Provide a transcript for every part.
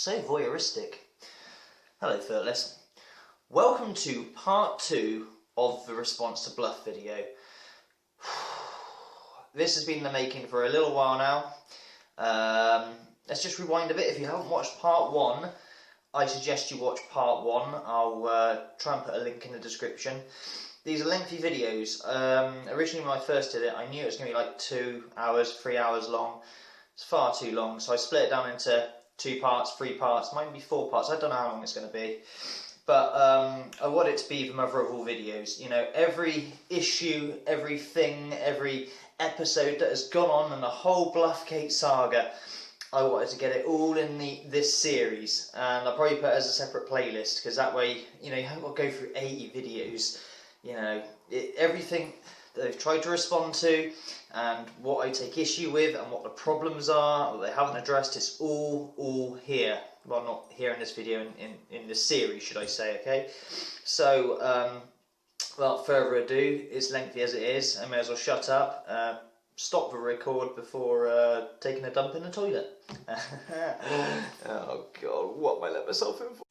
So voyeuristic. Hello, Thirtless. Welcome to part 2 of the response to Bluff video. This has been in the making for a little while now. Let's just rewind a bit. If you haven't watched part 1, I suggest you watch part 1. I'll try and put a link in the description. These are lengthy videos. Originally when I first did it, I knew it was going to be like 2 hours, 3 hours long. It's far too long, so I split it down into 2 parts, 3 parts, might be 4 parts. I don't know how long it's going to be. But I want it to be the mother of all videos. You know, every issue, everything, every episode that has gone on in the whole Bluffgate saga, I wanted to get it all in this series. And I'll probably put it as a separate playlist, because that way, you know, you haven't got to go through 80 videos. You know, everything that they've tried to respond to, and what I take issue with, and what the problems are that they haven't addressed, it's all here. Well, not here in this video, in this series, should I say, okay? So, without further ado, as lengthy as it is, I may as well shut up, stop the record before taking a dump in the toilet. Oh God, what have I let myself in for?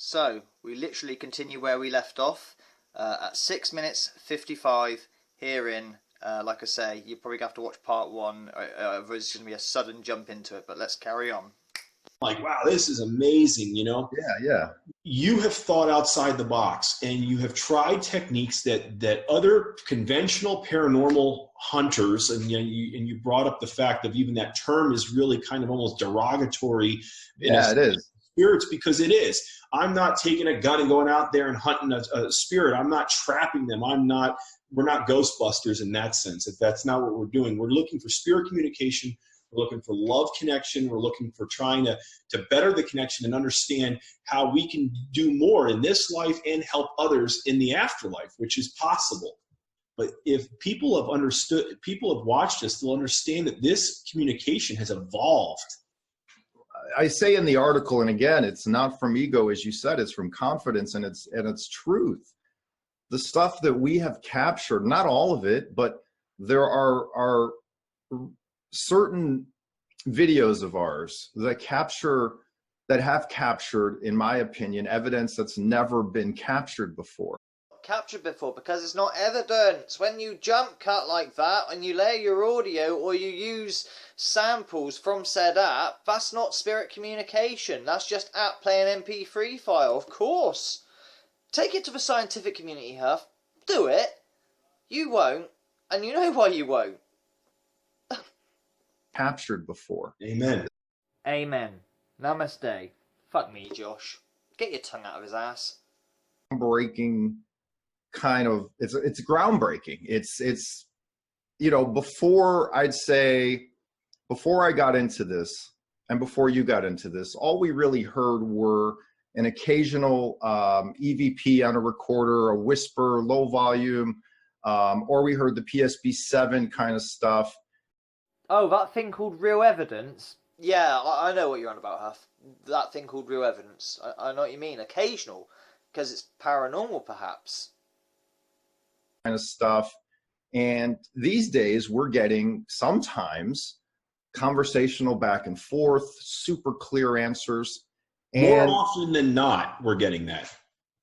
So, we literally continue where we left off at 6 minutes 55 herein. Like I say, you probably have to watch part 1, otherwise it's going to be a sudden jump into it, but let's carry on. Like, wow, this is amazing, you know? Yeah. You have thought outside the box, and you have tried techniques that other conventional paranormal hunters, and you brought up the fact of even that term is really kind of almost derogatory. Yeah, it is. Spirits, because it is. I'm not taking a gun and going out there and hunting a spirit. I'm not trapping them. We're not Ghostbusters in that sense. If that's not what we're doing, we're looking for spirit communication. We're looking for love connection. We're looking for trying to better the connection and understand how we can do more in this life and help others in the afterlife, which is possible. But if people have understood, people have watched us, they'll understand that this communication has evolved. I say in the article, and again, it's not from ego, as you said, it's from confidence, and it's truth. The stuff that we have captured, not all of it, but there are certain videos of ours that have captured, in my opinion, evidence that's never been captured before. Because it's not evidence. When you jump cut like that and you layer your audio or you use samples from said app, that's not spirit communication. That's just app playing MP3 file, of course. Take it to the scientific community, Huff. Do it. You won't, and you know why you won't. Captured before. Amen. Amen. Namaste. Fuck me, Josh. Get your tongue out of his ass. Breaking kind of, it's groundbreaking. It's you know, before I got into this and before you got into this, all we really heard were an occasional EVP on a recorder, a whisper, low volume, or we heard the PSB7 kind of stuff. Oh, that thing called real evidence? Yeah, I know what you're on about, Huff. That thing called real evidence. I know what you mean. Occasional, because it's paranormal, perhaps. Kind of stuff. And these days we're getting sometimes conversational back and forth, super clear answers. And more often than not, we're getting that.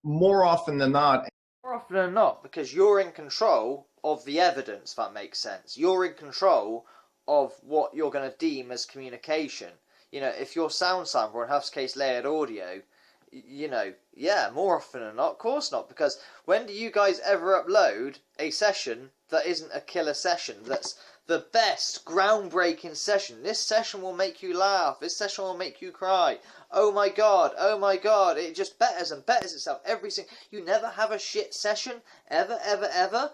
More often than not. More often than not, because you're in control of the evidence, if that makes sense. You're in control of what you're going to deem as communication. You know, if your sound sample, in Huff's case, layered audio, you know, yeah, more often than not, of course not, because when do you guys ever upload a session that isn't a killer session, the best groundbreaking session. This session will make you laugh. This session will make you cry. Oh my god, oh my god. It just betters and betters itself every single... You never have a shit session, ever, ever, ever.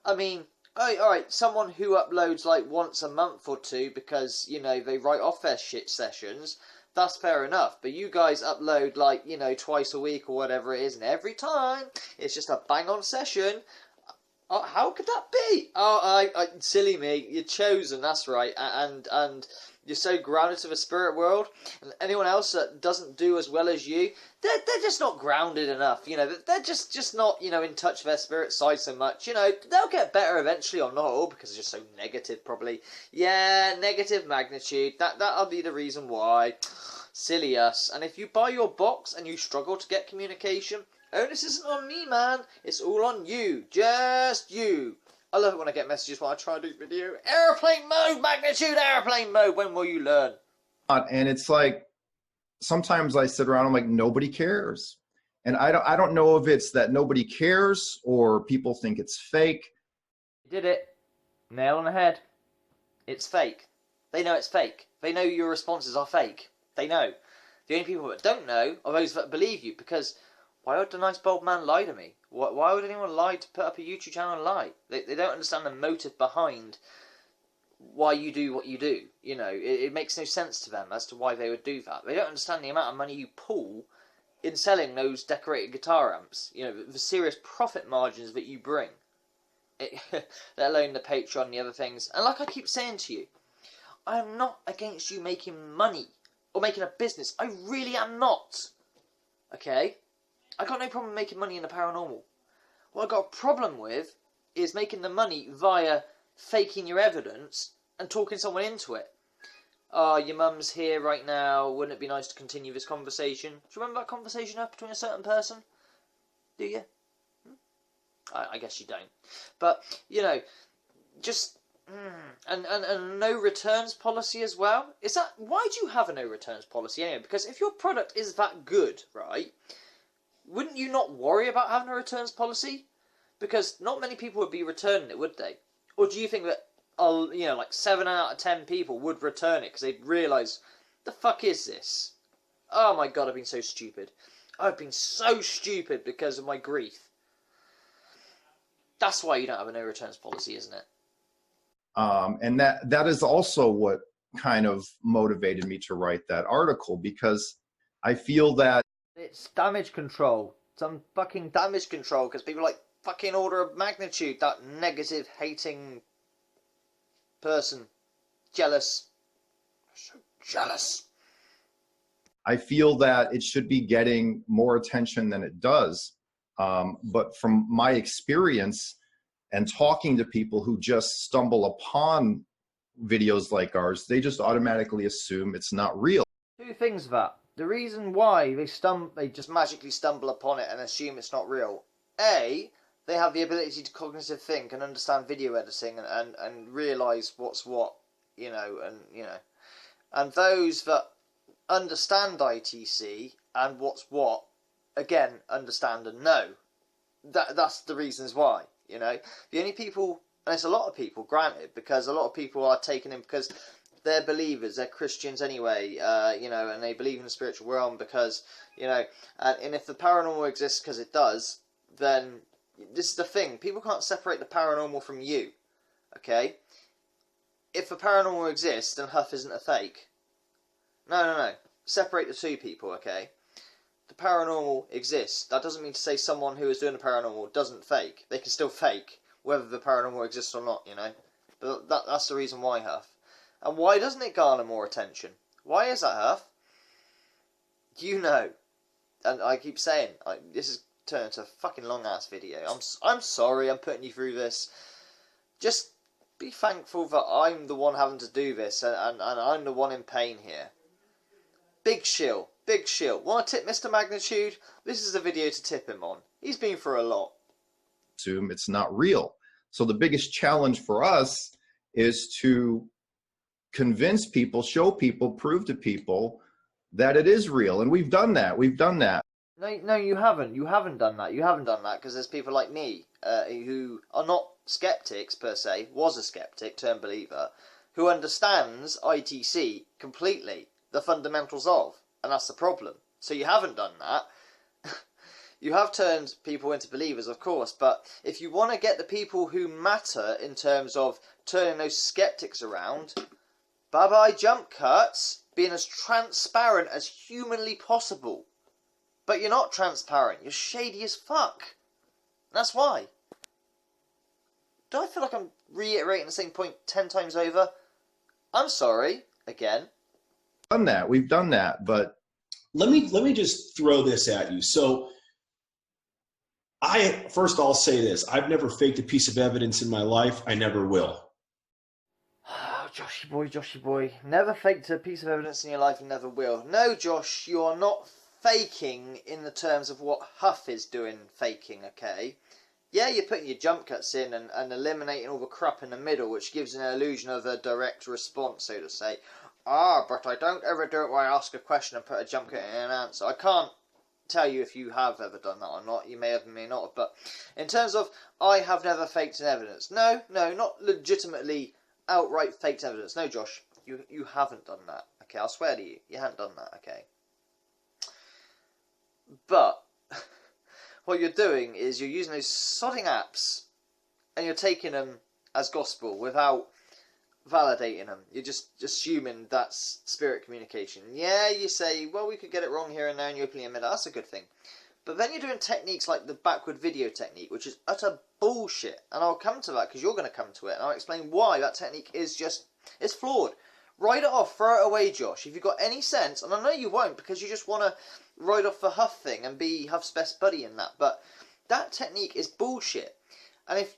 I mean, alright, someone who uploads like once a month or two because, you know, they write off their shit sessions, that's fair enough. But you guys upload like, you know, twice a week or whatever it is, and every time it's just a bang-on session. Oh, how could that be? Oh, silly me. You're chosen, that's right. And you're so grounded to the spirit world. And anyone else that doesn't do as well as you, they're just not grounded enough. You know, they're just not, you know, in touch with their spirit side so much. You know, they'll get better eventually, or not all, because they're just so negative, probably. Yeah, negative magnitude. That'll be the reason why. Silly us. And if you buy your box and you struggle to get communication, onus isn't on me, man. It's all on you. Just you. I love it when I get messages while I try to do video. Airplane mode, magnitude, airplane mode. When will you learn? And it's like, sometimes I sit around, I'm like, nobody cares. And I don't know if it's that nobody cares or people think it's fake. You did it. Nail on the head. It's fake. They know it's fake. They know your responses are fake. They know. The only people that don't know are those that believe you, because why would the nice bold man lie to me? Why would anyone lie to put up a YouTube channel and lie? They don't understand the motive behind why you do what you do. You know, it makes no sense to them as to why they would do that. They don't understand the amount of money you pull in selling those decorated guitar amps. You know, the serious profit margins that you bring. Let alone the Patreon and the other things. And like I keep saying to you, I am not against you making money or making a business. I really am not. Okay? I got no problem making money in the paranormal. What I got a problem with is making the money via faking your evidence and talking someone into it. Oh, your mum's here right now. Wouldn't it be nice to continue this conversation? Do you remember that conversation up between a certain person? Do you? I guess you don't. But, you know, just... And no returns policy as well. Is that... Why do you have a no returns policy anyway? Because if your product is that good, right... Wouldn't you not worry about having a returns policy? Because not many people would be returning it, would they? Or do you think that, you know, like 7 out of 10 people would return it because they'd realise, the fuck is this? Oh my god, I've been so stupid. I've been so stupid because of my grief. That's why you don't have a no returns policy, isn't it? And that is also what kind of motivated me to write that article, because I feel that it's damage control. Some fucking damage control, because people like fucking order of magnitude, that negative, hating person. Jealous. So jealous. I feel that it should be getting more attention than it does. But from my experience and talking to people who just stumble upon videos like ours, they just automatically assume it's not real. Two things that. The reason why they just magically stumble upon it and assume it's not real. A, they have the ability to cognitive think and understand video editing and realise what's what, you know, and those that understand ITC and what's what, again, understand and know. That's the reasons why, you know. The only people, and it's a lot of people, granted, because a lot of people are taken in because they're believers, they're Christians anyway, you know, and they believe in the spiritual realm because, you know, and if the paranormal exists, because it does, then this is the thing, people can't separate the paranormal from you, okay? If the paranormal exists, then Huff isn't a fake. No. Separate the two people, okay? The paranormal exists. That doesn't mean to say someone who is doing the paranormal doesn't fake. They can still fake, whether the paranormal exists or not, you know? But that's the reason why, Huff. And why doesn't it garner more attention? Why is that, Huff? You know. And I keep saying, this is turning into a fucking long-ass video. I'm sorry I'm putting you through this. Just be thankful that I'm the one having to do this, and I'm the one in pain here. Big shill. Big shill. Want to tip Mr. Magnitude? This is the video to tip him on. He's been through a lot. Assume it's not real. So the biggest challenge for us is to convince people, show people, prove to people that it is real. And we've done that. No, you haven't. You haven't done that. You haven't done that because there's people like me who are not skeptics per se, was a skeptic turned believer, who understands ITC completely, the fundamentals of, and that's the problem. So you haven't done that. You have turned people into believers, of course, but if you want to get the people who matter in terms of turning those skeptics around, bye-bye jump cuts, being as transparent as humanly possible. But you're not transparent, you're shady as fuck. That's why. Do I feel like I'm reiterating the same point 10 times over? I'm sorry, again. We've done that, but let me just throw this at you. So I'll say this. I've never faked a piece of evidence in my life. I never will. Oh, Joshy boy. Never faked a piece of evidence in your life and never will. No, Josh, you are not faking in the terms of what Huff is doing faking, okay? Yeah, you're putting your jump cuts in and eliminating all the crap in the middle, which gives an illusion of a direct response, so to say. But I don't ever do it where I ask a question and put a jump cut in an answer. I can't tell you if you have ever done that or not. You may have, may not have. But in terms of, I have never faked an evidence. No, not legitimately outright faked evidence. No, Josh, you haven't done that. Okay, I'll swear to you, you haven't done that. Okay. But what you're doing is you're using those sodding apps and you're taking them as gospel without validating them. You're just assuming that's spirit communication. Yeah, you say, well, we could get it wrong here and there, and you openly admit that's a good thing. But then you're doing techniques like the backward video technique, which is utter bullshit. And I'll come to that because you're going to come to it, and I'll explain why that technique is it's flawed. Write it off, throw it away, Josh. If you've got any sense, and I know you won't because you just want to write off the Huff thing and be Huff's best buddy in that, but that technique is bullshit. And if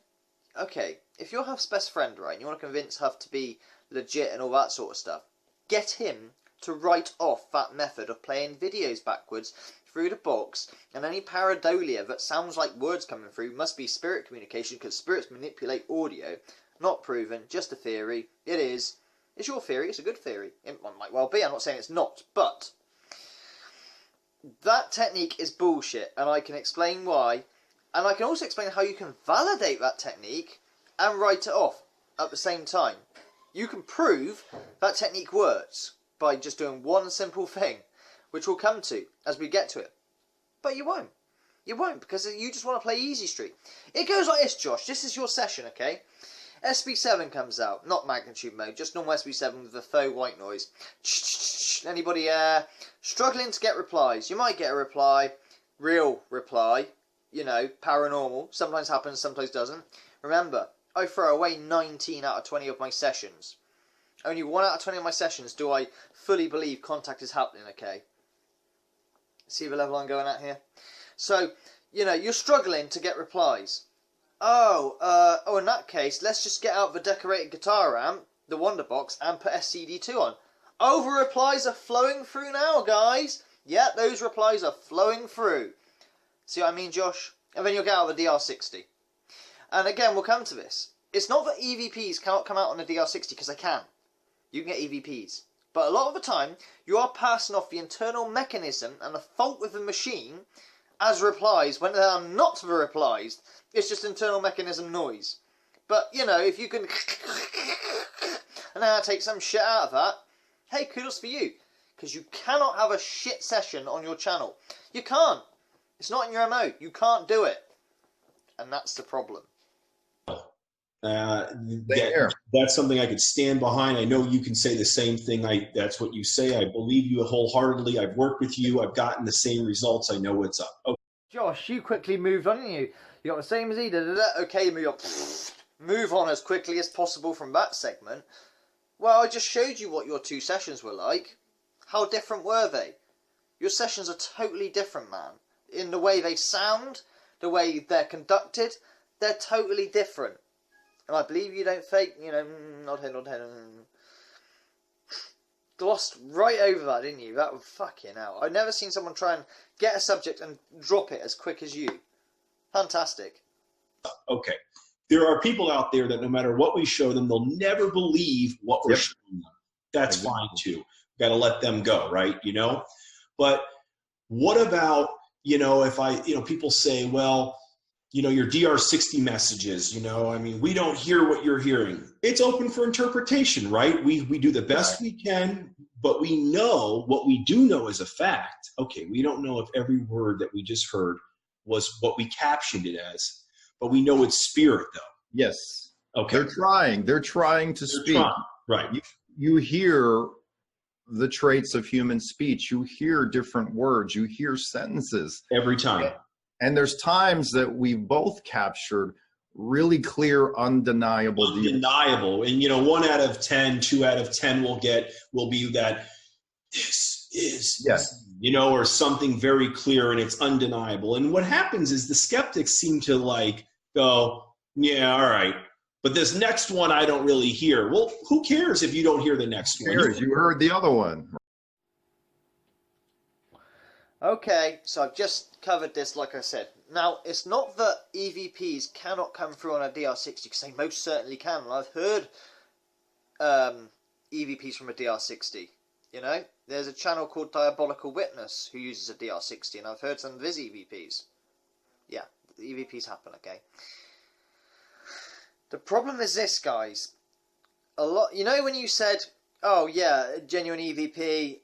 you're Huff's best friend, right, and you want to convince Huff to be legit and all that sort of stuff, get him to write off that method of playing videos backwards through the box, and any pareidolia that sounds like words coming through must be spirit communication because spirits manipulate audio. Not proven, just a theory. It is. It's your theory, it's a good theory. It might well be, I'm not saying it's not, but that technique is bullshit, and I can explain why, and I can also explain how you can validate that technique and write it off at the same time. You can prove that technique works by just doing one simple thing, which we'll come to as we get to it. But you won't. You won't, because you just want to play Easy Street. It goes like this, Josh. This is your session, okay? SB7 comes out, not magnitude mode, just normal SB7 with the faux white noise. Anybody struggling to get replies? You might get a reply, real reply, you know, paranormal. Sometimes happens, sometimes doesn't. Remember, I throw away 19 out of 20 of my sessions. Only 1 out of 20 of my sessions do I fully believe contact is happening, okay? See the level I'm going at here? So, you know, you're struggling to get replies. In that case, let's just get out the decorated guitar amp, the Wonderbox, and put SCD2 on. Oh, the replies are flowing through now, guys. Yeah, those replies are flowing through. See what I mean, Josh? And then you'll get out the DR60. And again, we'll come to this. It's not that EVPs cannot come out on the DR60, because they can. You can get EVPs. But a lot of the time, you are passing off the internal mechanism and the fault with the machine as replies when they are not the replies. It's just internal mechanism noise. But, you know, if you can and take some shit out of that, hey, kudos for you. Because you cannot have a shit session on your channel. You can't. It's not in your MO. You can't do it. And that's the problem. That's something I could stand behind. I know you can say the same thing. That's what you say. I believe you wholeheartedly. I've worked with you. I've gotten the same results. I know what's up. Okay. Josh, you quickly moved on, didn't you? You got the same as he did. Okay, move on as quickly as possible from that segment. Well, I just showed you what your 2 sessions were like. How different were they? Your sessions are totally different, man. In the way they sound, the way they're conducted, they're totally different. And I believe you don't fake, you know, nod head. Glossed right over that, didn't you? That was fucking hell. I've never seen someone try and get a subject and drop it as quick as you. Fantastic. Okay. There are people out there that no matter what we show them, they'll never believe what we're showing them. That's fine too. Got to let them go, right? You know? But what about, you know, if people say, well, you know, your DR60 messages, you know, I mean, we don't hear what you're hearing. It's open for interpretation, right? We do the best we can, but we know what we do know is a fact. Okay, we don't know if every word that we just heard was what we captioned it as, but we know it's spirit, though. Yes. Okay. They're trying to speak. Right. You hear the traits of human speech. You hear different words. You hear sentences. Every time. And there's times that we both captured really clear, undeniable. And, you know, 1 out of 10, 2 out of 10 will be that this is, you know, or something very clear and it's undeniable. And what happens is the skeptics seem to like go, yeah, all right. But this next one I don't really hear. Well, who cares if you don't hear the next one? You heard the other one. Okay, so I've just covered this, like I said. Now, it's not that EVPs cannot come through on a DR60, because they most certainly can. And I've heard EVPs from a DR60, you know? There's a channel called Diabolical Witness who uses a DR60, and I've heard some of his EVPs. Yeah, the EVPs happen, okay? The problem is this, guys. You know when you said, oh yeah, a genuine EVP,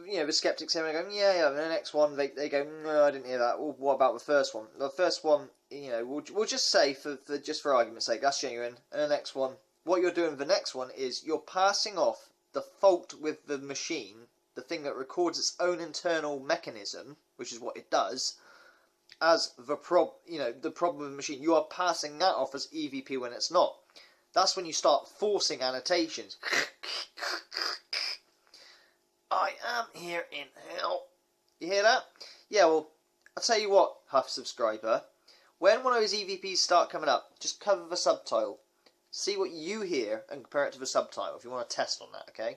you know, the skeptics are going, yeah, and the next one, they go, no, I didn't hear that. Well, what about the first one? The first one, you know, we'll just say, just for argument's sake, that's genuine. And the next one, what you're doing with the next one is you're passing off the fault with the machine, the thing that records its own internal mechanism, which is what it does, as the problem with the machine. You are passing that off as EVP when it's not. That's when you start forcing annotations. I am here in hell. You hear that? Yeah, well, I'll tell you what, Huff subscriber. When one of those EVPs start coming up, just cover the subtitle. See what you hear and compare it to the subtitle if you want to test on that, okay?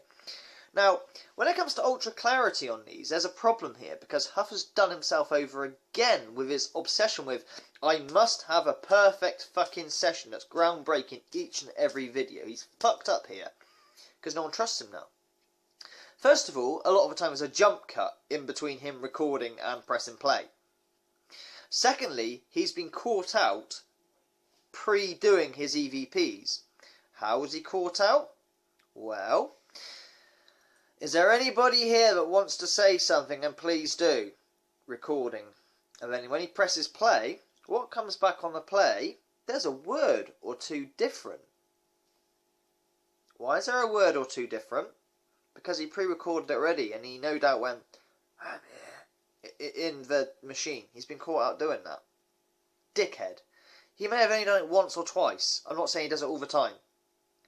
Now, when it comes to ultra clarity on these, there's a problem here because Huff has done himself over again with his obsession with, I must have a perfect fucking session that's groundbreaking each and every video. He's fucked up here because no one trusts him now. First of all, a lot of the time there's a jump cut in between him recording and pressing play. Secondly, he's been caught out pre-doing his EVPs. How was he caught out? Well, is there anybody here that wants to say something? And please do. Recording. And then when he presses play, what comes back on the play? There's a word or two different. Why is there a word or two different? Because he pre-recorded it already, and he no doubt went in the machine. He's been caught out doing that. Dickhead. He may have only done it once or twice. I'm not saying he does it all the time.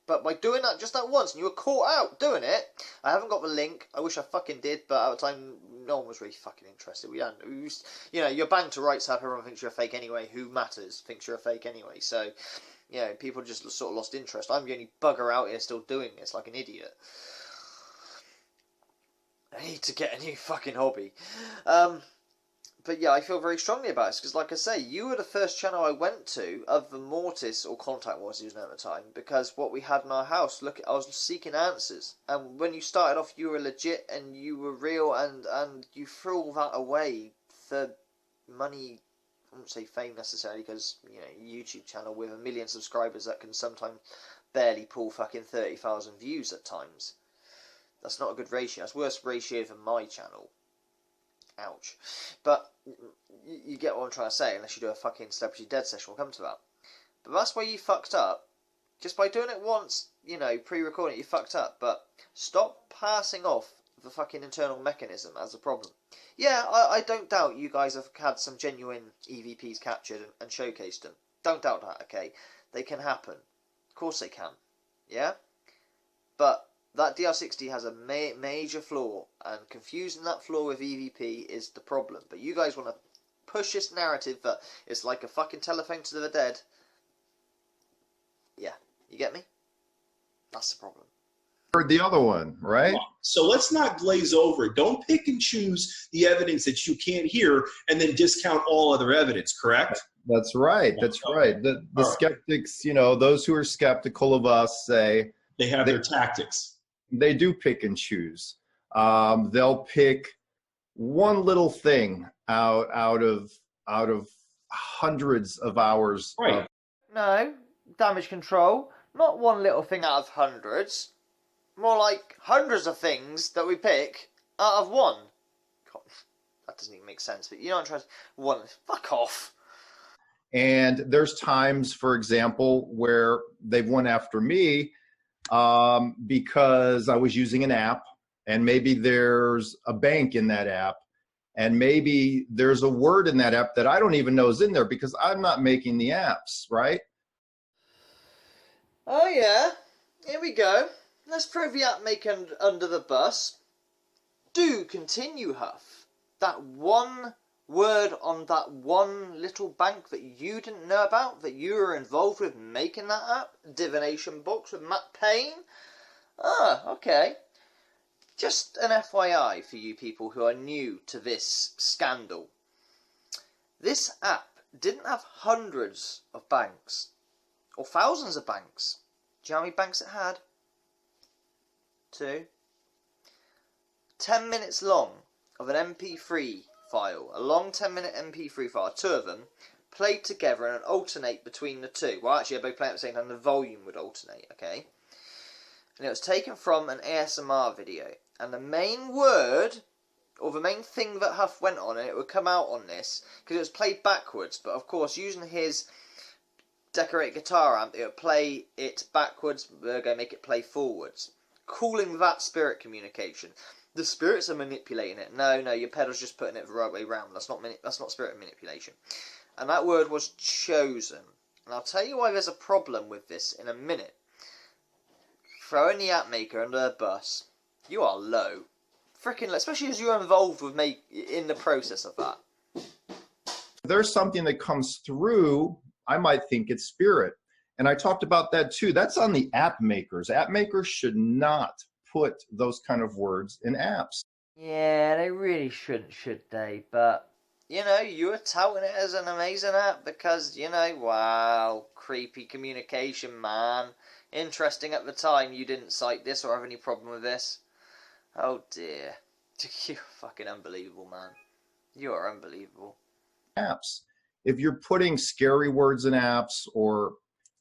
But by doing that just that once, and you were caught out doing it, I haven't got the link. I wish I fucking did, but at the time, no one was really fucking interested. You know, you're banged to rights have everyone thinks you're a fake anyway. Who matters? Thinks you're a fake anyway. So, you know, people just sort of lost interest. I'm the only bugger out here still doing this like an idiot. I need to get a new fucking hobby. But yeah, I feel very strongly about this because, like I say, you were the first channel I went to other than Mortis, or Contact Mortis he was known at the time, because what we had in our house, I was seeking answers. And when you started off, you were legit and you were real, and you threw all that away for money. I wouldn't say fame necessarily, because, you know, YouTube channel with 1 million subscribers that can sometimes barely pull fucking 30,000 views at times. That's not a good ratio. That's worse ratio than my channel. Ouch. But you get what I'm trying to say, unless you do a fucking Celebrity Dead session, we'll come to that. But that's where you fucked up. Just by doing it once, you know, pre-recording it, you fucked up. But stop passing off the fucking internal mechanism as a problem. Yeah, I don't doubt you guys have had some genuine EVPs captured and showcased them. Don't doubt that, okay? They can happen. Of course they can. Yeah? But that DR60 has a major flaw, and confusing that flaw with EVP is the problem. But you guys want to push this narrative that it's like a fucking telephone to the dead. Yeah, you get me? That's the problem. Heard the other one, right? So let's not glaze over it. Don't pick and choose the evidence that you can't hear and then discount all other evidence, correct? That's right. That's right. The skeptics, you know, those who are skeptical of us say they have their tactics. They do pick and choose. They'll pick one little thing out of hundreds of hours. Right. No, damage control, not one little thing out of hundreds. More like hundreds of things that we pick out of one. God, that doesn't even make sense, but you know what I'm trying to... One. Fuck off. And there's times, for example, where they've went after me because I was using an app, and maybe there's a bank in that app, and maybe there's a word in that app that I don't even know is in there because I'm not making the apps, right? Oh yeah, here we go. Let's throw the app maker under the bus. Do continue, Huff. That one word on that one little bank that you didn't know about, that you were involved with making that app, Divination Box with Matt Payne. Ah, okay. Just an FYI for you people who are new to this scandal. This app didn't have hundreds of banks, or thousands of banks. Do you know how many banks it had? 2. 10 minutes long of an MP3 file, a long 10-minute MP3 file, 2 of them, played together and alternate between the two. Well, actually, they're both playing at the same time, the volume would alternate, okay? And it was taken from an ASMR video. And the main word, or the main thing that Huff went on, and it would come out on this, because it was played backwards, but of course, using his decorated guitar amp, it would play it backwards, we're going to make it play forwards. Calling that spirit communication. The spirits are manipulating it. No, your pedal's just putting it the right way round. That's not spirit manipulation. And that word was chosen. And I'll tell you why there's a problem with this in a minute. Throwing the app maker under a bus. You are low. Freaking low. Especially as you're involved with me in the process of that. If there's something that comes through, I might think it's spirit. And I talked about that too. That's on the app makers. App makers should not put those kind of words in apps. Yeah, they really shouldn't, should they? But, you know, you were touting it as an amazing app because, you know, wow, creepy communication, man. Interesting at the time you didn't cite this or have any problem with this. Oh dear. You're fucking unbelievable, man. You are unbelievable. Apps. If you're putting scary words in apps or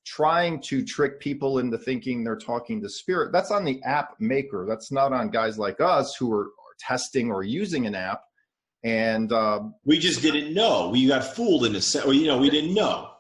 trying to trick people into thinking they're talking to spirit, that's on the app maker. That's not on guys like us who are testing or using an app. And we just didn't know. We got fooled in a sense. Or, you know, we didn't know.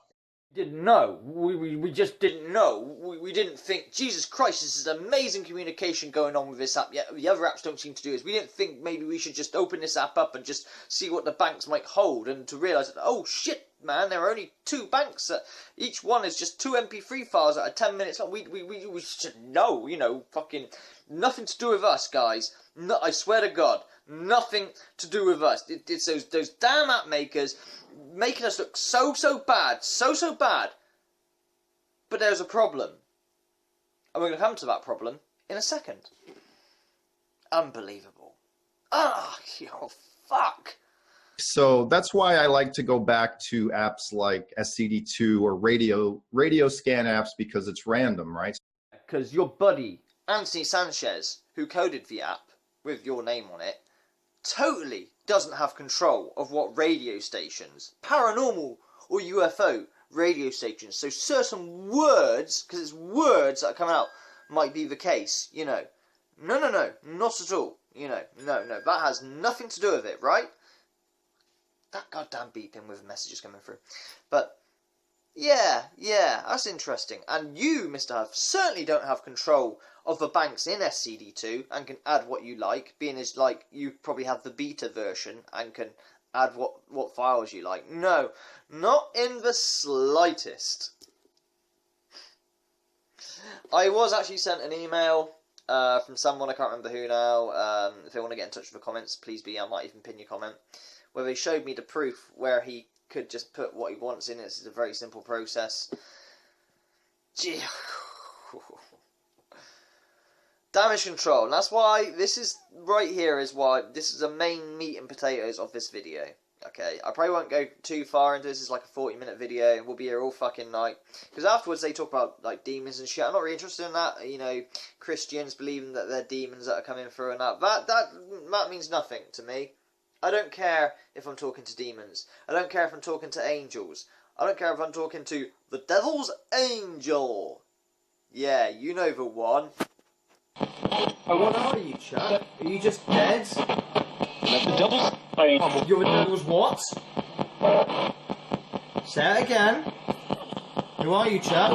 Didn't know. We just didn't know. We didn't think, Jesus Christ, this is amazing communication going on with this app. Yet the other apps don't seem to do this. We didn't think maybe we should just open this app up and just see what the banks might hold, and to realise that, oh shit, man, there are only 2 banks. Each one is just 2 MP3 files that are 10 minutes long. We should know, you know, fucking nothing to do with us, guys. No, I swear to God, nothing to do with us. It's those damn app makers making us look so bad, so bad. But there's a problem. And we're going to come to that problem in a second. Unbelievable. Ah, oh, fuck. So that's why I like to go back to apps like SCD2 or radio scan apps, because it's random, right? Because your buddy, Anthony Sanchez, who coded the app with your name on it, totally doesn't have control of what radio stations, paranormal or UFO radio stations, so certain words, because it's words that are coming out, might be the case, you know. No, not at all, you know, no, that has nothing to do with it, right? That goddamn beeping with messages coming through. But, yeah, that's interesting. And you, Mr. Huff, certainly don't have control of the banks in SCD2 and can add what you like, being as like you probably have the beta version and can add what files you like. No, not in the slightest. I was actually sent an email from someone, I can't remember who now. If they want to get in touch with the comments, please be, I might even pin your comment, where they showed me the proof where he could just put what he wants in. It's a very simple process. Gee. Damage control, and that's why this is right here is why this is the main meat and potatoes of this video. Okay, I probably won't go too far into this. It's like a 40-minute video, and we'll be here all fucking night. Because afterwards they talk about like demons and shit. I'm not really interested in that. You know, Christians believing that they're demons that are coming through and that means nothing to me. I don't care if I'm talking to demons. I don't care if I'm talking to angels. I don't care if I'm talking to the devil's angel. Yeah, you know the one. Oh, what are you, Chuck? Are you just dead? The devil's angel. You're the devil's what? Say it again. Who are you, Chuck?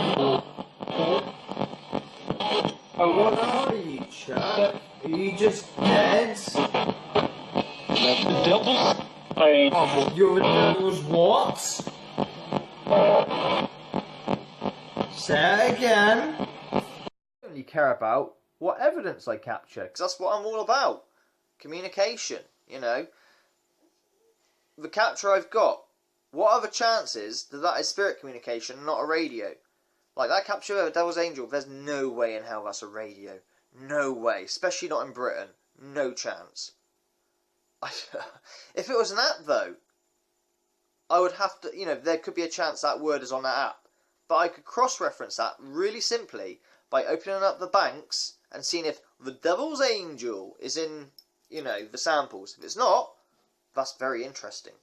Oh, what are you, Chuck? Are you just dead? The devil's angel. You're the devil's what? Say it again. I only care about what evidence I capture, because that's what I'm all about. Communication, you know. The capture I've got. What are the chances that that is spirit communication and not a radio? Like that capture of a Devil's Angel, there's no way in hell that's a radio. No way. Especially not in Britain. No chance. If it was an app though, I would have to, you know, there could be a chance that word is on that app. But I could cross-reference that really simply by opening up the banks and seeing if the Devil's Angel is in, you know, the samples. If it's not, that's very interesting.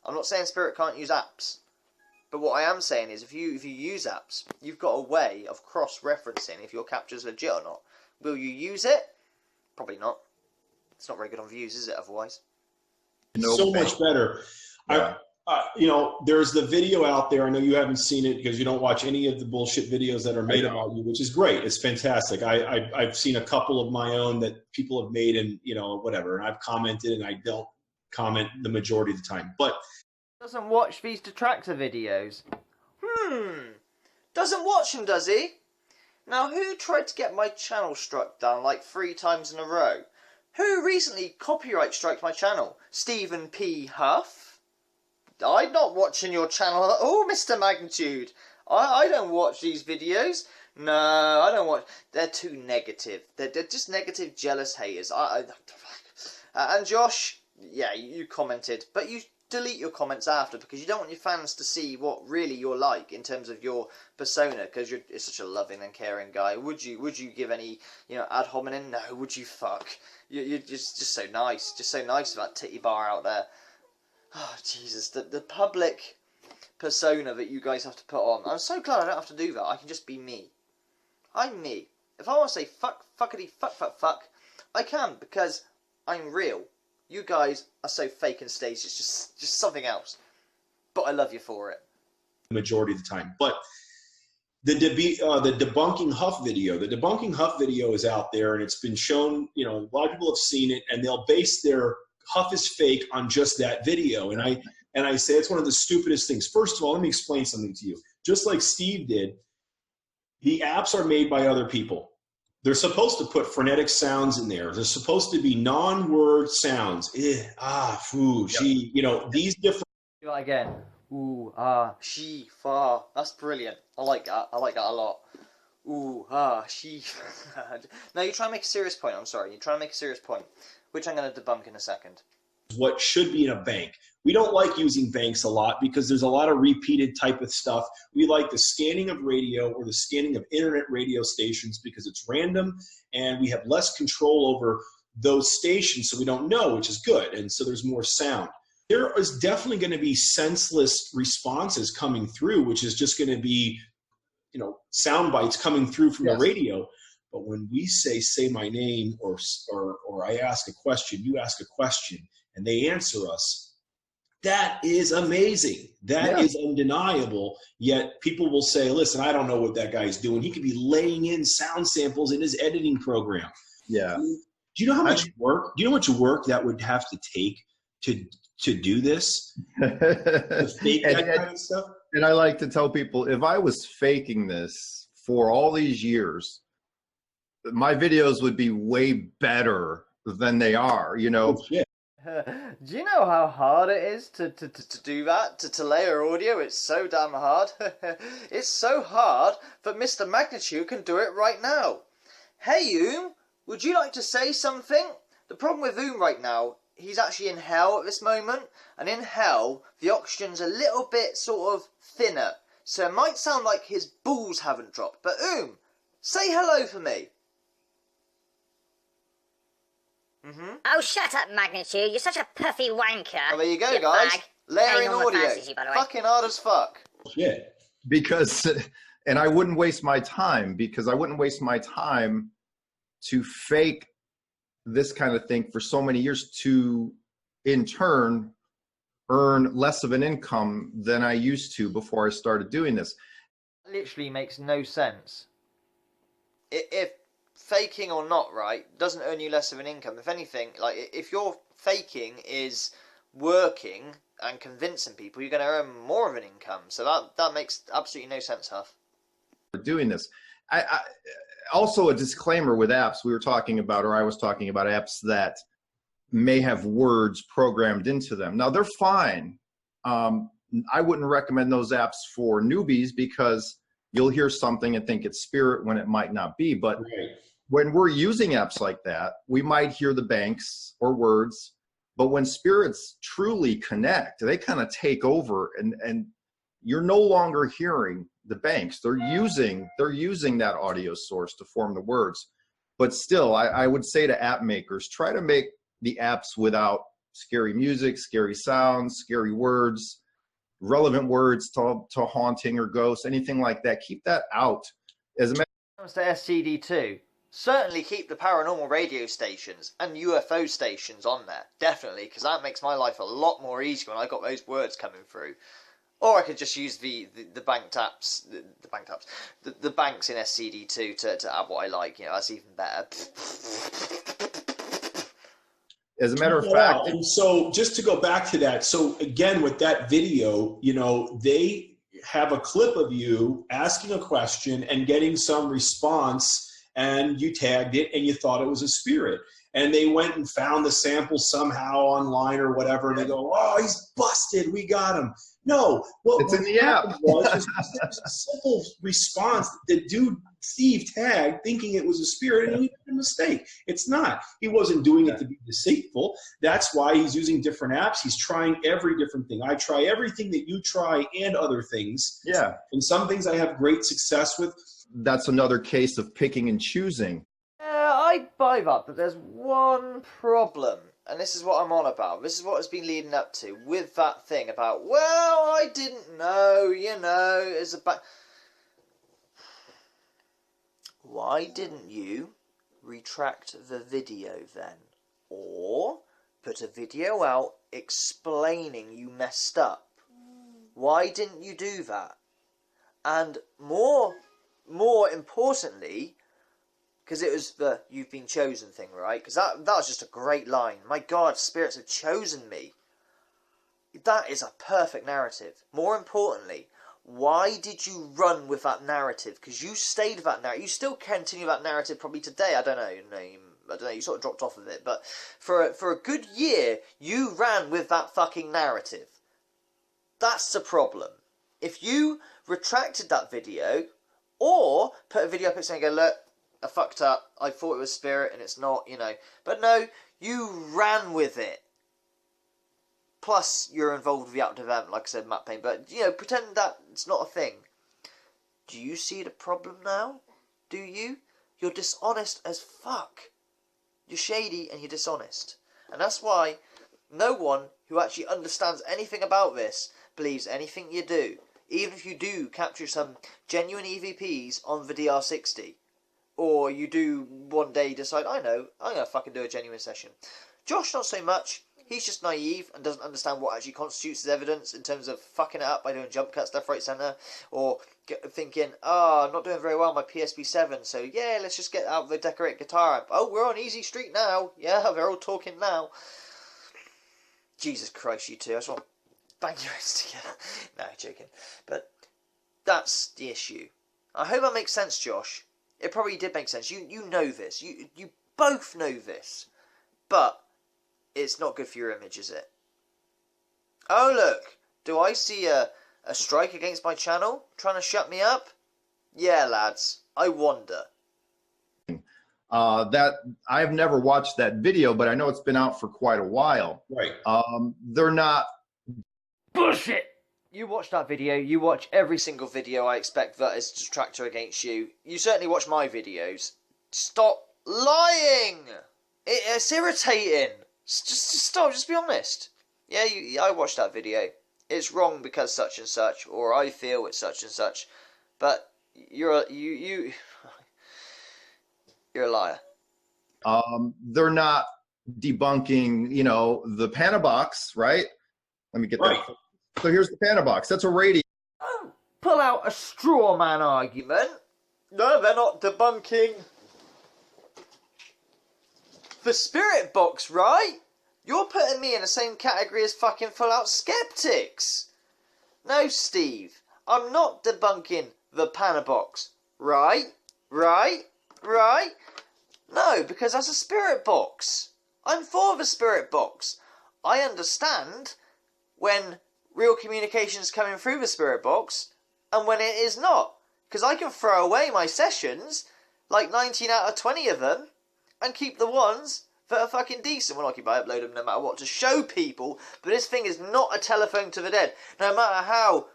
I'm not saying Spirit can't use apps, but what I am saying is if you use apps, you've got a way of cross-referencing if your capture's legit or not. Will you use it? Probably not. It's not very good on views, is it, otherwise? So much better. Yeah. You know, there's the video out there. I know you haven't seen it because you don't watch any of the bullshit videos that are made about you, which is great. It's fantastic. I've seen a couple of my own that people have made and, you know, whatever. And I've commented and I don't comment the majority of the time. But doesn't watch these detractor videos. Doesn't watch them, does he? Now, who tried to get my channel struck down like 3 times in a row? Who recently copyright striked my channel? Stephen P. Huff? I'm not watching your channel. Oh, Mr. Magnitude. I don't watch these videos. No, I don't watch. They're too negative. They're just negative, jealous haters. And Josh, yeah, you commented, but you delete your comments after because you don't want your fans to see what really you're like in terms of your persona, because you're such a loving and caring guy. Would you give any, you know, ad hominem? No. Would you fuck? You're just so nice. Just so nice with that titty bar out there. Oh, Jesus. The public persona that you guys have to put on. I'm so glad I don't have to do that. I can just be me. I'm me. If I want to say fuck, fuckity, fuck, I can, because I'm real. You guys are so fake and staged. It's just something else. But I love you for it. The majority of the time. But the Debunking Huff video. The Debunking Huff video is out there and it's been shown, you know, a lot of people have seen it and they'll base their Huff is fake on just that video. And I say it's one of the stupidest things. First of all, let me explain something to you. Just like Steve did, the apps are made by other people. They're supposed to put frenetic sounds in there. They're supposed to be non-word sounds. Foo, she, you know, these different. Do that again. Ooh, she, fa. That's brilliant. I like that. I like that a lot. Ooh, she. Now you try and make a serious point. I'm sorry. You try and make a serious point, which I'm going to debunk in a second. What should be in a bank. We don't like using banks a lot because there's a lot of repeated type of stuff. We like the scanning of radio or the scanning of internet radio stations because it's random and we have less control over those stations, so we don't know, which is good. And so there's more sound. There is definitely going to be senseless responses coming through, which is just going to be, you know, sound bites coming through from the radio. But when we say my name or I ask a question, you ask a question, and they answer us, that is amazing. That is undeniable. Yet people will say, listen, I don't know what that guy's doing. He could be laying in sound samples in his editing program. Yeah. Do you know how much work? Do you know how much work that would have to take to do this? To fake that kind of stuff? And I like to tell people, if I was faking this for all these years, my videos would be way better than they are, you know. Yeah. Do you know how hard it is to do that? To layer audio? It's so damn hard. It's so hard that Mr. Magnitude can do it right now. Hey, would you like to say something? The problem with right now, he's actually in hell at this moment. And in hell, the oxygen's a little bit sort of thinner. So it might sound like his balls haven't dropped. But say hello for me. Oh, shut up, Magnitude. You're such a puffy wanker. Oh, there you go, You guys. fag. Layering Paranormal audio. fantasy, by the way. Fucking hard as fuck. Yeah. Because, and I wouldn't waste my time, because I wouldn't waste my time to fake this kind of thing for so many years to, in turn, earn less of an income than I used to before I started doing this. Literally makes no sense. If faking or not, right, doesn't earn you less of an income. If anything, like, if your faking is working and convincing people, you're going to earn more of an income. So that makes absolutely no sense, Huff. Doing this. I also, a disclaimer with apps we were talking about, or I was talking about apps that may have words programmed into them. Now, they're fine. I wouldn't recommend those apps for newbies, because you'll hear something and think it's spirit when it might not be. But when we're using apps like that, we might hear the banks or words, but when spirits truly connect, they kind of take over, and you're no longer hearing the banks. They're using that audio source to form the words. But still, I would say to app makers, try to make the apps without scary music, scary sounds, scary words, relevant words to haunting or ghosts, anything like that. Keep that out. As a matter When it comes to SCD2, certainly keep the paranormal radio stations and UFO stations on there. Definitely, because that makes my life a lot more easier when I got those words coming through. Or I could just use the bank taps, the banks in SCD2 to add what I like. You know, that's even better. As a matter of fact, and so just to go back to that, so again with that video, you know, they have a clip of you asking a question and getting some response, and you tagged it and you thought it was a spirit, and they went and found the sample somehow online or whatever, and they go, "Oh, he's busted, we got him." No, it's in the app. was a simple response. The dude Steve tagged thinking it was a spirit, and he made a mistake. It's not. He wasn't doing it to be deceitful. That's why he's using different apps. He's trying every different thing. I try everything that you try and other things. Yeah. And some things I have great success with. That's another case of picking and choosing. I buy that, but there's one problem. And this is what I'm on about. This is what has been leading up to with that thing about, well, I didn't know, you know, it's about... Why didn't you retract the video then? Or put a video out explaining you messed up? Why didn't you do that? And more importantly, because it was the "you've been chosen" thing, right? Because that was just a great line. My God, spirits have chosen me. That is a perfect narrative. More importantly, why did you run with that narrative? Because you stayed with that narrative. You still continue that narrative probably today. I don't know. You sort of dropped off of it. But for a good year, you ran with that fucking narrative. That's the problem. If you retracted that video, or put a video up saying, "Go look, I fucked up. I thought it was spirit and it's not," you know. But no, you ran with it. Plus, you're involved with the active event, like I said, Matt Payne. But, you know, pretend that it's not a thing. Do you see the problem now? Do you? You're dishonest as fuck. You're shady and you're dishonest. And that's why no one who actually understands anything about this believes anything you do. Even if you do capture some genuine EVPs on the DR60. Or you do one day decide, I know, I'm going to fucking do a genuine session. Josh, not so much. He's just naive and doesn't understand what actually constitutes as evidence in terms of fucking it up by doing jump cuts left, right, centre. Or thinking, I'm not doing very well on my PSP7, so yeah, let's just get out the decorate guitar amp. Oh, we're on easy street now. Yeah, they're all talking now. Jesus Christ, you two. I just want to bang your heads together. No, joking. But that's the issue. I hope that makes sense, Josh. It probably did make sense. You know this. You both know this. But it's not good for your image, is it? Oh, look. Do I see a strike against my channel? Trying to shut me up? Yeah, lads. I wonder. That I've never watched that video, but I know it's been out for quite a while. Right. They're not... Bullshit! You watch that video, you watch every single video I expect that is a detractor against you. You certainly watch my videos. Stop lying! It's irritating. Just stop. Just be honest. Yeah, I watched that video. It's wrong because such and such, or I feel it's such and such. But you're a liar. They're not debunking, the Panabox, right? Let me get that. So here's the Panabox. That's a radio. Don't pull out a straw man argument. No, they're not debunking the spirit box, right? You're putting me in the same category as fucking full out skeptics. No, Steve, I'm not debunking the Panabox, right? No, because that's a spirit box. I'm for the spirit box. I understand when real communication is coming through the spirit box and when it is not. Because I can throw away my sessions, like 19 out of 20 of them, and keep the ones that are fucking decent. Well, I upload them no matter what to show people, but this thing is not a telephone to the dead. No matter how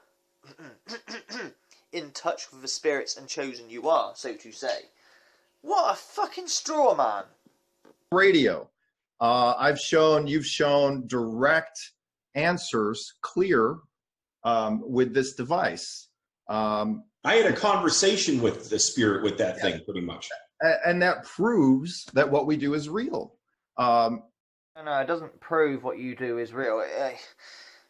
in touch with the spirits and chosen you are, so to say. What a fucking straw man. Radio. You've shown direct answers, clear, with this device. I had a conversation with the spirit with that thing, pretty much. And that proves that what we do is real. No, it doesn't prove what you do is real.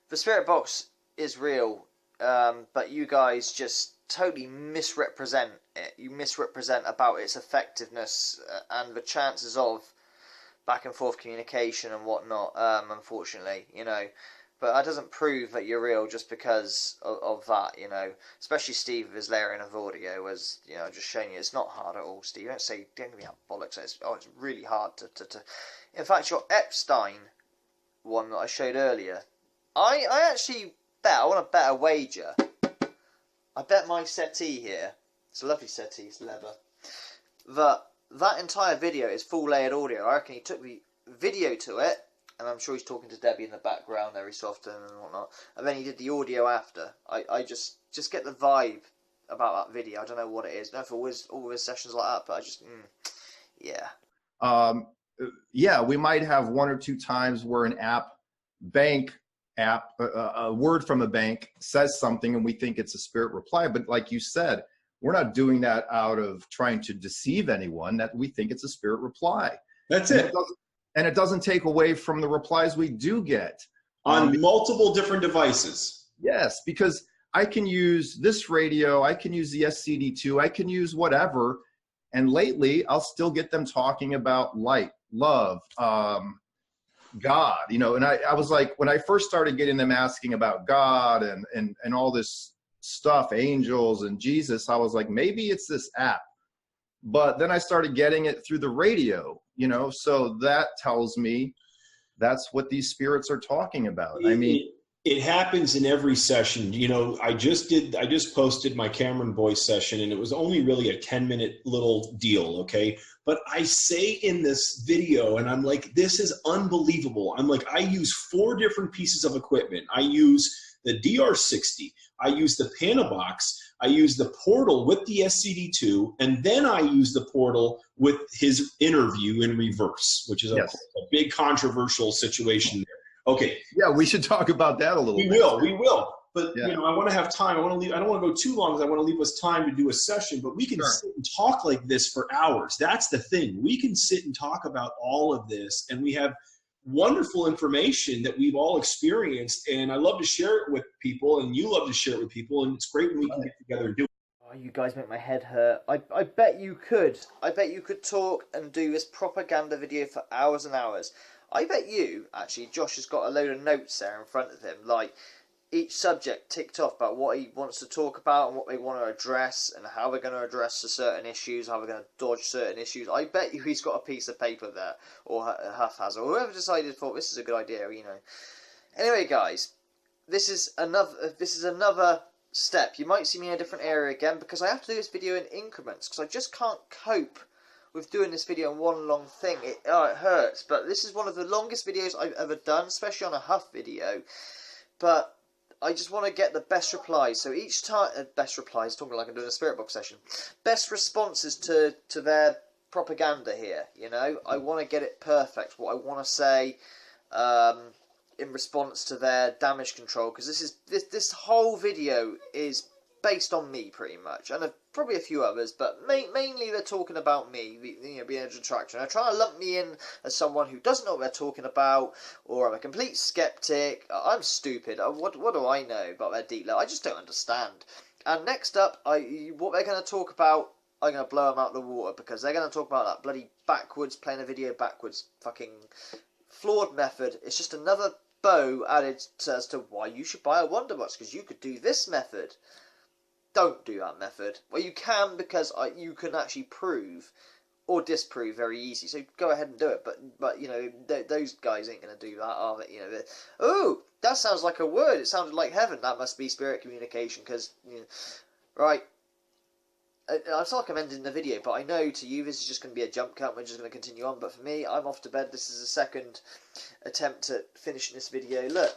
The spirit box is real, but you guys just totally misrepresent it. You misrepresent about its effectiveness and the chances of back and forth communication and whatnot, unfortunately, But that doesn't prove that you're real just because of that, Especially Steve with his layering of audio, as, just showing you. It's not hard at all, Steve. Don't give me that bollocks. It's really hard to... In fact, your Epstein one that I showed earlier, I actually bet, I want to bet a wager. I bet my settee here, it's a lovely settee, it's leather, that entire video is full layered audio. I reckon he took the video to it, and I'm sure he's talking to Debbie in the background every so often and whatnot, and then he did the audio after. I just get the vibe about that video. I don't know what it is. I don't know if it was all his sessions like that, but I just, yeah. Yeah, we might have one or two times where an bank app, a word from a bank says something and we think it's a spirit reply. But like you said, we're not doing that out of trying to deceive anyone, that we think it's a spirit reply. That's it. And it doesn't take away from the replies we do get. On multiple different devices. Yes, because I can use this radio, I can use the SCD2, I can use whatever. And lately, I'll still get them talking about light, love, God, and I was like, when I first started getting them asking about God and all this stuff, angels and Jesus, I was like, maybe it's this app. But then I started getting it through the radio, so that tells me that's what these spirits are talking about. I mean, it happens in every session. I just posted my Cameron voice session, and it was only really a 10-minute little deal, okay? But I say in this video, and I'm like, this is unbelievable. I'm like, I use 4 different pieces of equipment. I use the DR60, I use the Panabox, I use the portal with the SCD2, and then I use the portal with his interview in reverse, which is a big controversial situation there. Okay. Yeah, we should talk about that a little bit. We will. But, I want to have time. I don't want to go too long because I want to leave us time to do a session. But we can sit and talk like this for hours. That's the thing. We can sit and talk about all of this, and we have wonderful information that we've all experienced. And I love to share it with people, and you love to share it with people. And it's great when we can get together and do it. Oh, you guys make my head hurt. I bet you could. I bet you could talk and do this propaganda video for hours and hours. I bet you, actually, Josh has got a load of notes there in front of him, like each subject ticked off about what he wants to talk about and what they want to address and how they're going to address certain issues, how they're going to dodge certain issues. I bet you he's got a piece of paper there, or Huff has, or whoever decided thought this is a good idea, Anyway, guys, this is another step. You might see me in a different area again because I have to do this video in increments because I just can't cope with doing this video in one long thing. It hurts, but this is one of the longest videos I've ever done, especially on a Huff video. But I just want to get the best replies. So each time, best replies, talking like I'm doing a spirit box session. Best responses to their propaganda here, you know. I want to get it perfect. What I want to say in response to their damage control, because this whole video is based on me pretty much, and probably a few others, but mainly they're talking about me, you know, being an attraction. They're trying to lump me in as someone who doesn't know what they're talking about, or I'm a complete skeptic. I'm stupid. What do I know about their deep level? I just don't understand. And next up, what they're going to talk about, I'm going to blow them out of the water, because they're going to talk about that bloody backwards, playing a video backwards, fucking flawed method. It's just another bow added as to why you should buy a Wonderbox, because you could do this method. Don't do that method. Well, you can, because you can actually prove or disprove very easy. So go ahead and do it. But you know, those guys ain't going to do that, are they? You know, oh, that sounds like a word. It sounded like heaven. That must be spirit communication, because, you know, right. I feel like I'm ending the video, but I know to you this is just going to be a jump cut. We're just going to continue on. But for me, I'm off to bed. This is the second attempt at finishing this video. Look,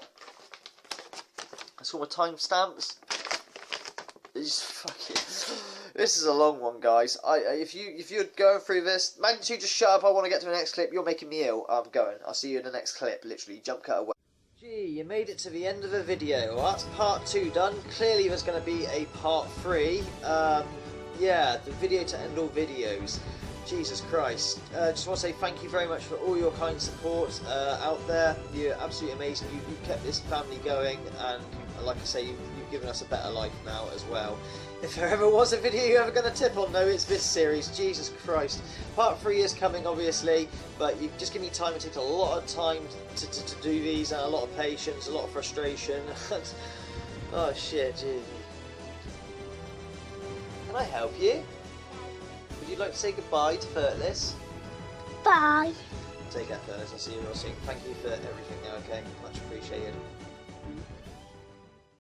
that's all my timestamps. This is a long one, guys. If you're going through this, Magnitude, just shut up. I want to get to the next clip. You're making me ill. I'm going. I'll see you in the next clip. Literally, jump cut away. Gee, you made it to the end of the video. Well, that's part 2 done. Clearly, there's going to be a part 3. Yeah, the video to end all videos. Jesus Christ. Just want to say thank you very much for all your kind support out there. You're absolutely amazing. You've kept this family going, and like I say, you've given us a better life now as well. If there ever was a video you're ever going to tip on, no, it's this series. Jesus Christ. Part 3 is coming, obviously, but you just give me time. It takes a lot of time to do these, and a lot of patience, a lot of frustration. Oh, shit, gee. Can I help you? Would you like to say goodbye to Furtless? Bye. Take care, Furtless. I'll see you real soon. Thank you for everything now, okay? Much appreciated.